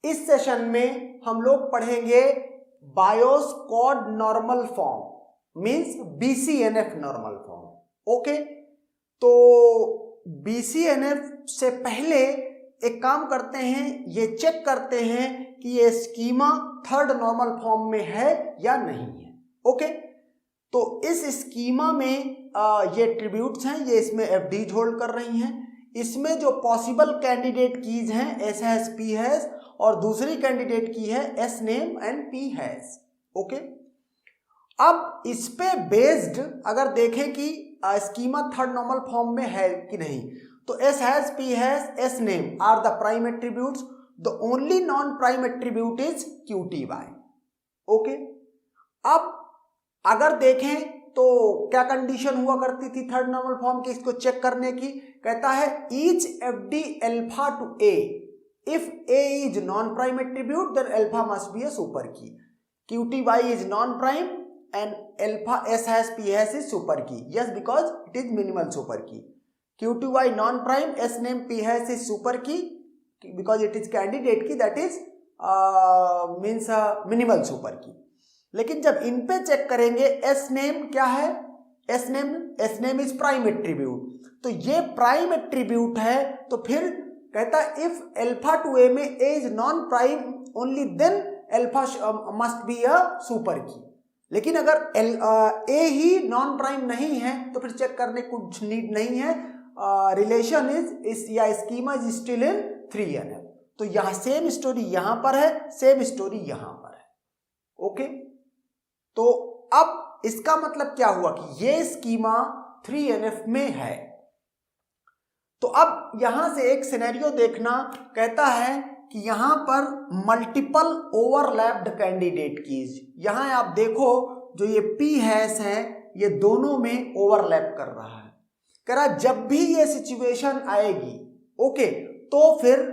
इस सेशन में हम लोग पढ़ेंगे Boyce Codd normal form means BCNF normal form. Okay, तो BCNF से पहले एक काम करते हैं, ये चेक करते हैं कि ये स्कीमा थर्ड नॉर्मल फॉर्म में है या नहीं है। ओके, तो इस स्कीमा में ये ट्रिब्यूट्स हैं, ये इसमें FDs होल्ड कर रही हैं। इसमें जो पॉसिबल कैंडिडेट कीज हैं S हैश P हैश और दूसरी कैंडिडेट की है S name and P hash. Okay, अब इस पे बेस्ड अगर देखें कि स्कीमा थर्ड नॉर्मल फॉर्म में है कि नहीं, तो S hash P hash S name are the prime attributes, the only non prime attribute is QTY। Okay, अब अगर देखें तो क्या कंडीशन हुआ करती थी थर्ड नॉर्मल फॉर्म की, इसको चेक करने की। कहता है each FD alpha to A, if A is non prime attribute then alpha must be a super key, QTY is non prime and alpha S hash P hash is super key. Yes, because it is minimal super key. QTY non prime, S name P hash is super key because it is candidate key, that is means minimal super key. लेकिन जब इन पे check करेंगे S name क्या है, S name is prime attribute, तो ये prime attribute है। तो फिर कहता है इफ अल्फा टू A में A is non prime only then alpha must be a super key. लेकिन अगर A ही नॉन प्राइम नहीं है तो फिर चेक करने कुछ नीड नहीं है, रिलेशन इज या schema is still in 3NF। तो यहाँ सेम स्टोरी यहां पर है, सेम स्टोरी यहां पर है। ओके, तो अब इसका मतलब क्या हुआ कि ये स्कीमा 3NF में है। तो अब यहां से एक सिनेरियो देखना, कहता है कि यहां पर मल्टीपल ओवरलैप्ड कैंडिडेट कीज, यहां आप देखो जो ये P हैश है ये दोनों में ओवरलैप कर रहा है। कह रहा जब भी ये सिचुएशन आएगी, ओके, तो फिर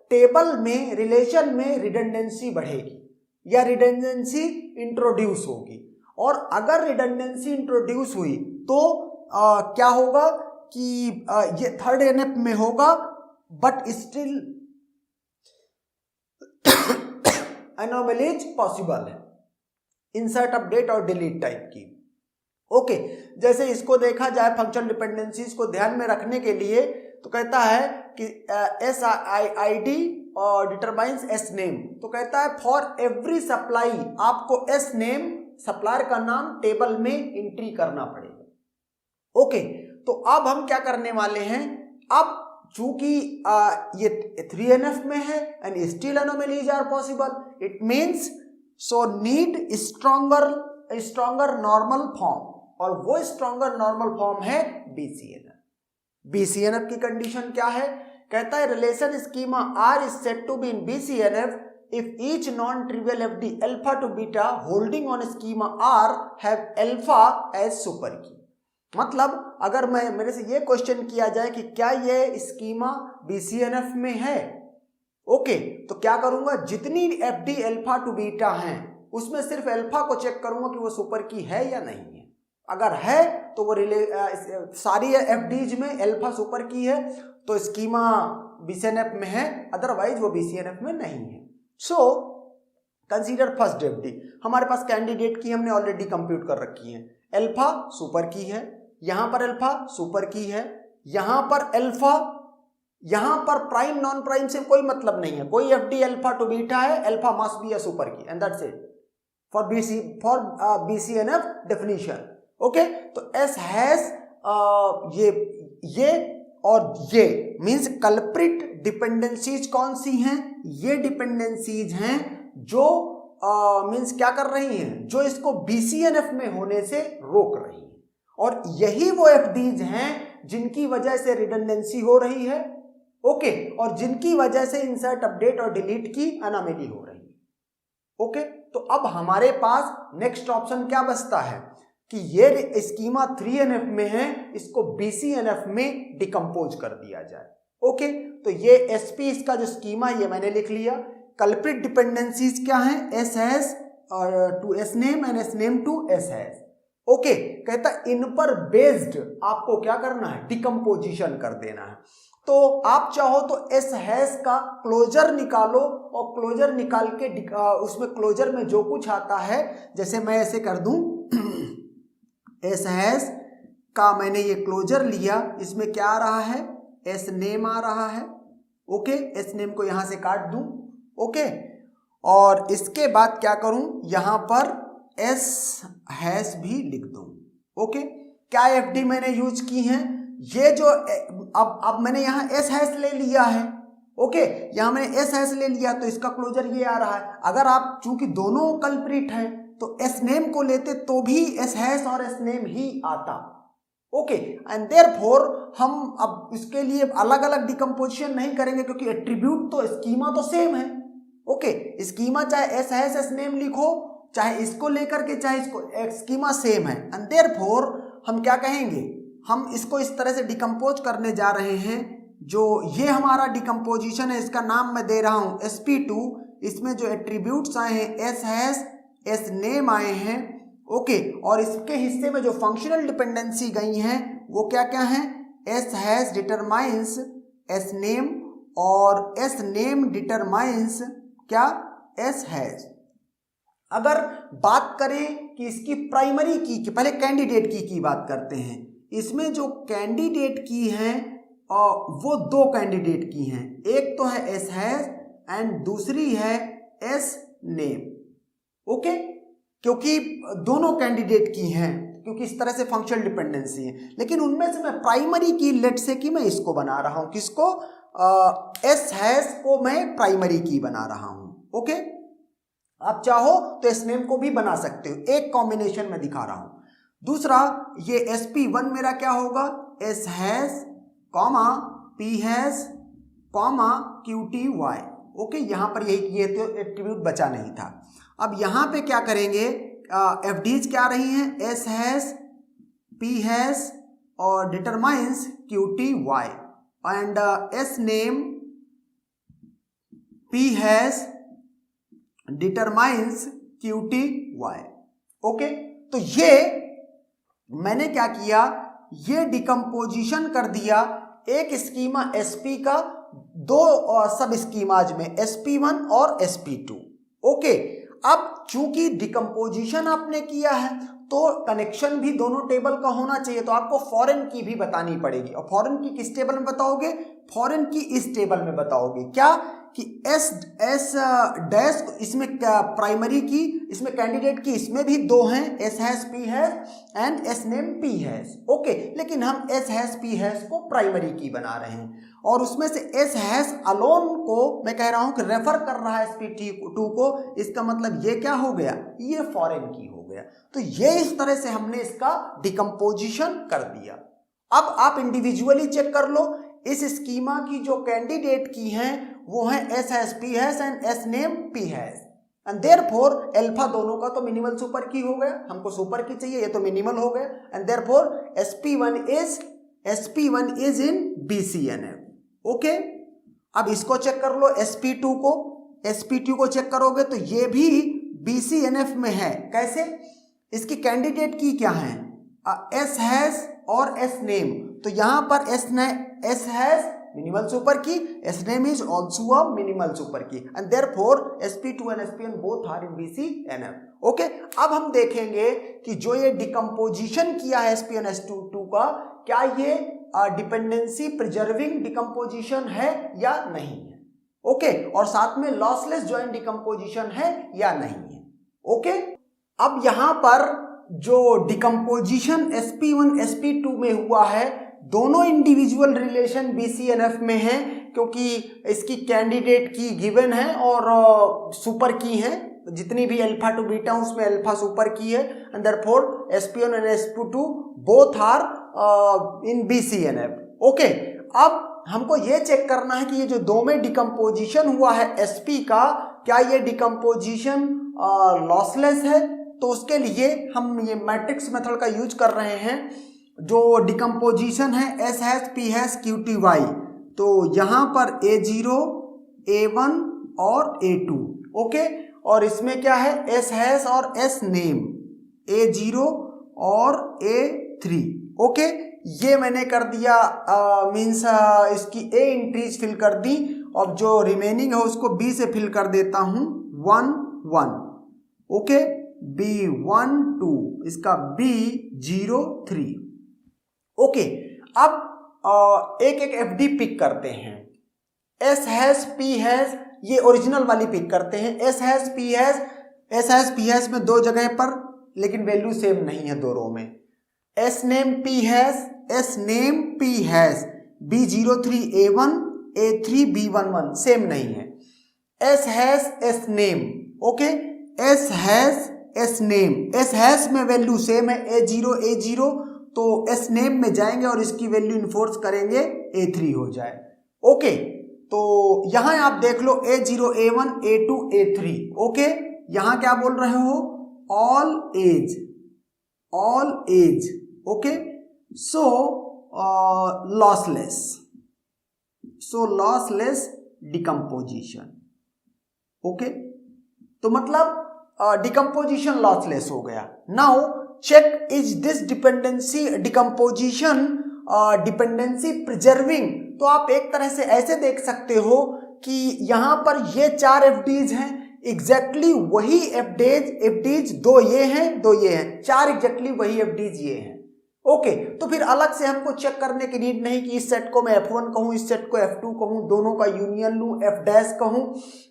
टेबल में रिलेशन में रिडंडेंसी बढ़ेगी या रिडंडेंसी इंट्रोड्यूस होगी। और अगर रिडंडेंसी इंट्रोड्यूस हुई तो क्या होगा कि ये थर्ड NF में होगा बट स्टिल एनोमलीज पॉसिबल है, इंसर्ट अपडेट और डिलीट टाइप की। ओके, जैसे इसको देखा जाए फंक्शन डिपेंडेंसीज को ध्यान में रखने के लिए, तो कहता है कि SID और डिटरमाइंस S नेम, तो कहता है फॉर एवरी सप्लाई आपको S नेम सप्लायर का नाम टेबल में एंट्री करना पड़ेगा। ओके, तो अब हम क्या करने वाले हैं, अब चूंकि ये 3NF में है and still anomalies are possible, it means so need stronger normal form, और वो स्ट्रॉन्गर नॉर्मल फॉर्म है BCNF की कंडीशन क्या है, कहता है relation schema R is said to be in BCNF if each non-trivial FD alpha to beta holding on schema R have alpha as super key। मतलब अगर मेरे से ये क्वेश्चन किया जाए कि क्या ये स्कीमा BCNF में है, ओके, तो क्या करूंगा, जितनी FD अल्फा टू बीटा हैं उसमें सिर्फ अल्फा को चेक करूंगा कि वो सुपर की है या नहीं है। अगर है तो वो सारी FDs में अल्फा सुपर की है तो स्कीमा BCNF में है, अदरवाइज वो BCNF में नहीं है। सो कंसीडर फर्स्ट FD, हमारे पास कैंडिडेट की हमने ऑलरेडी कंप्यूट कर रखी है, अल्फा सुपर की है, यहां पर अल्फा सुपर की है, यहां पर अल्फा, यहां पर प्राइम नॉन प्राइम से कोई मतलब नहीं है, कोई FD अल्फा टू बीटा है, alpha must be a super key and that's it for BCNF definition. Okay, तो S हैश ये और ये मींस कल्प्रिट डिपेंडेंसीज कौन सी हैं, ये डिपेंडेंसीज हैं जो मींस क्या कर रही हैं, जो इसको BCNF में होने से रोक रही हैं, और यही वो FDs हैं जिनकी वजह से रिडंडेंसी हो रही है। ओके, और जिनकी वजह से इंसर्ट अपडेट और डिलीट की अनोमली हो रही है। ओके, तो अब हमारे पास नेक्स्ट ऑप्शन क्या बचता है कि ये स्कीमा 3NF में है, इसको BCNF में डिकम्पोज कर दिया जाए। ओके, तो ये SP इसका जो स्कीमा ये मैंने लिख लिया। कल्प्रिट डिपेंडेंसीज क्या हैं, S hash to S name and S name to S hash. Okay, कहता इन पर बेस्ड आपको क्या करना है, डिकम्पोजिशन कर देना है। तो आप चाहो तो एस हैश का क्लोजर निकालो और क्लोजर निकाल के उसमें क्लोजर में जो कुछ आता है, जैसे मैं ऐसे कर दूं एस हैश का मैंने ये क्लोजर लिया, इसमें क्या आ रहा है, एस नेम आ रहा है। ओके, एस नेम को यहां से काट दूं। ओके, और इसके बाद क्या करूं, यहां पर एस हैश भी लिख दूं। ओके, क्या एफडी मैंने यूज की है, ये जो अब मैंने यहां एस हैश ले लिया है। ओके, यहां मैंने एस हैश ले लिया तो इसका क्लोजर ये आ रहा है। अगर आप चूंकि दोनों कल्प्रिट है तो एस नेम को लेते तो भी एस हैश और एस नेम ही आता। ओके, एंड देयरफॉर हम अब इसके लिए अलग अलग डिकम्पोजिशन नहीं करेंगे क्योंकि एट्रीब्यूट तो स्कीमा तो सेम है। ओके, स्कीमा चाहे एस हैश एस नेम लिखो, चाहे इसको लेकर के चाहे इसको, स्कीमा सेम है। एंड देयरफॉर हम क्या कहेंगे, हम इसको इस तरह से डिकम्पोज करने जा रहे हैं। जो ये हमारा डिकम्पोजिशन है इसका नाम मैं दे रहा हूं sp2। इसमें जो एट्रीब्यूट्स आए हैं एस हैश एस नेम आए हैं। ओके, और इसके हिस्से में जो फंक्शनल डिपेंडेंसी गई हैं वो क्या क्या है, S hash determines S name और एस नेम डिटरमाइंस क्या, एस हैश। अगर बात करें कि इसकी प्राइमरी की पहले कैंडिडेट की बात करते हैं। इसमें जो कैंडिडेट की है वो दो कैंडिडेट की हैं, एक तो है एस हैश एंड दूसरी है एस नेम। ओके, क्योंकि दोनों कैंडिडेट की हैं, क्योंकि इस तरह से फंक्शनल डिपेंडेंसी है। लेकिन उनमें से मैं प्राइमरी की, लेट से कि मैं इसको बना रहा हूं, किसको, एस हैश को मैं प्राइमरी की बना रहा हूं। ओके, आप चाहो तो एस नेम को भी बना सकते हो, एक कॉम्बिनेशन में दिखा रहा हूं। दूसरा, ये sp1 मेरा क्या होगा, S hash comma P hash comma qty। Okay, यहां पर यही ये तो एट्रीब्यूट बचा नहीं था। अब यहां पे क्या करेंगे, एफडीज क्या रही हैं, एस हैश पी हैश और determines qty and S name P hash determines qty। Okay, तो ये मैंने क्या किया, ये डिकम्पोजिशन कर दिया एक स्कीमा sp का दो सब स्कीमाज में sp1 और sp2। ओके, अब चूंकि डिकम्पोजिशन आपने किया है तो कनेक्शन भी दोनों टेबल का होना चाहिए, तो आपको फॉरेन की भी बतानी पड़ेगी। और फॉरेन की किस टेबल में बताओगे, फॉरेन की इस टेबल में बताओगे, क्या कि एस डैश इसमें प्राइमरी की, इसमें कैंडिडेट की, इसमें भी दो हैं, S hash P hash and S name P hash. Okay, लेकिन हम एस हैश पी हैश को प्राइमरी की बना रहे हैं और उसमें से एस हैश अलोन को मैं कह रहा हूं कि रेफर कर रहा है sp2 को। इसका मतलब ये क्या हो गया, ये फॉरेन की हो गया। तो ये इस तरह से हमने इसका डिकम्पोजिशन कर दिया। अब आप इंडिविजुअली चेक कर लो, इस स्कीमा की जो कैंडिडेट की हैं वो है S hash P hash and S name P hash and therefore alpha दोनों का तो मिनिमल सुपर की हो गया, हमको सुपर की चाहिए, ये तो मिनिमल हो गया and therefore sp1 is in BCNF। Okay, अब इसको चेक कर लो, sp2 को चेक करोगे तो ये भी BCNF में है। कैसे, इसकी कैंडिडेट की क्या है, एस हैश और एस नेम। तो यहां पर S hash minimal super key, S name is also a minimal super key and therefore sp2 and sp1 both are in BCNF। Okay, अब हम देखेंगे कि जो ये डिकम्पोजिशन किया है sp1 s2 का, क्या ये डिपेंडेंसी प्रिजर्विंग डिकम्पोजिशन है या नहीं है। ओके, और साथ में लॉसलेस जॉइंट डिकम्पोजिशन है या नहीं है। ओके, अब यहां पर जो डिकम्पोजिशन sp1 sp2 में हुआ है, दोनों इंडिविजुअल रिलेशन BCNF में है क्योंकि इसकी कैंडिडेट की गिवन है और सुपर की है, जितनी भी अल्फा टू बीटा उसमें अल्फा सुपर की है and therefore sp1 and sp2 both are in BCNF। Okay, अब हमको ये चेक करना है कि ये जो दो में डिकम्पोजिशन हुआ है sp का, क्या ये डिकम्पोजिशन लॉसलेस है। तो उसके लिए हम ये मैट्रिक्स मेथड का यूज कर रहे हैं। जो डिकम्पोजिशन है S hash P hash qty, तो यहां पर a0 a1 और a2। ओके, और इसमें क्या है, एस हैश और एस नेम a0 और a3। ओके, ये मैंने कर दिया, मीन्स इसकी ए एंट्रीज फिल कर दी, और जो रिमेनिंग है उसको बी से फिल कर देता हूं 1 1, ओके, B1 2, इसका B0 3, ओके। अब एक एक FD पिक करते हैं। S हैश P हैश, ये ओरिजिनल वाली पिक करते हैं। S हैश P हैश में दो जगह पर, लेकिन वैल्यू सेम नहीं है दो रो में। S name P hash B03 A1 A3 B11 same नहीं है। S hash S name, okay, S hash में वैल्यू सेम है A0, तो S नेम में जाएंगे और इसकी वैल्यू इन्फोर्स करेंगे A3 हो जाए, ओके। तो यहां आप देख लो A0 A1 A2 A3, okay. यहां क्या बोल रहे हो, all age, okay. So lossless decomposition, okay. तो मतलब डिकम्पोजिशन लॉसलेस हो गया। Now check is this dependency decomposition dependency preserving. तो आप एक तरह से ऐसे देख सकते हो कि यहां पर ये 4 FDs हैं, एग्जैक्टली वही FDs दो ये हैं, 4 एग्जैक्टली वही FDs ये हैं, ओके। तो फिर अलग से हमको चेक करने की नीड नहीं कि इस सेट को मैं F1 कहूं, इस सेट को F2 कहूं, दोनों का यूनियन लूं, F डैश कहूं,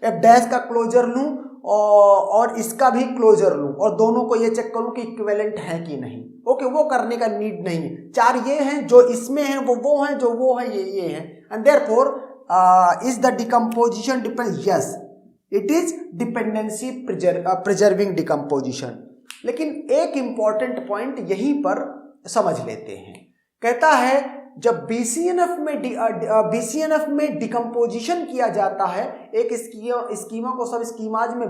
F डैश का क्लोजर लूं और इसका भी क्लोजर लूं, और दोनों को ये चेक करूं कि इक्विवेलेंट है कि नहीं, ओके। वो करने का नीड नहीं है। 4 ये हैं, जो इसमें हैं वो हैं, जो वो है ये हैं, and therefore is the decomposition depend, yes it is dependency preserving decomposition. लेकिन एक इंपॉर्टेंट पॉइंट यहीं पर समझ लेते हैं। कहता है जब BCNF में डिकम्पोजिशन किया जाता है, एक स्कीमा को सब स्कीमाज में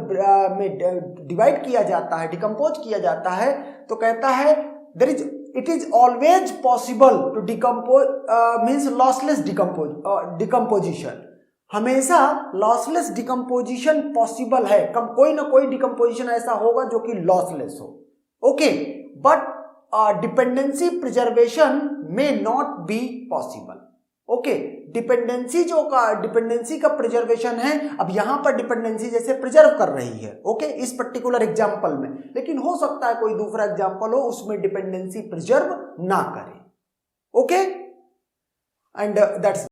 डिवाइड किया जाता है, डिकम्पोज किया जाता है, तो कहता है it is always possible to decompose means lossless decomposition. हमेशा लॉसलेस डिकम्पोजिशन पॉसिबल है, कोई ना कोई डिकम्पोजिशन ऐसा होगा जो कि लॉसलेस हो, ओके। बट डिपेंडेंसी प्रिजर्वेशन में not be possible, okay. Dependency का प्रिजर्वेशन है, अब यहां पर डिपेंडेंसी जैसे प्रिजर्व कर रही है, ओके, इस पर्टिकुलर एग्जांपल में, लेकिन हो सकता है कोई दूसरा एग्जांपल हो उसमें डिपेंडेंसी प्रिजर्व ना करे, ओके, एंड दैट्स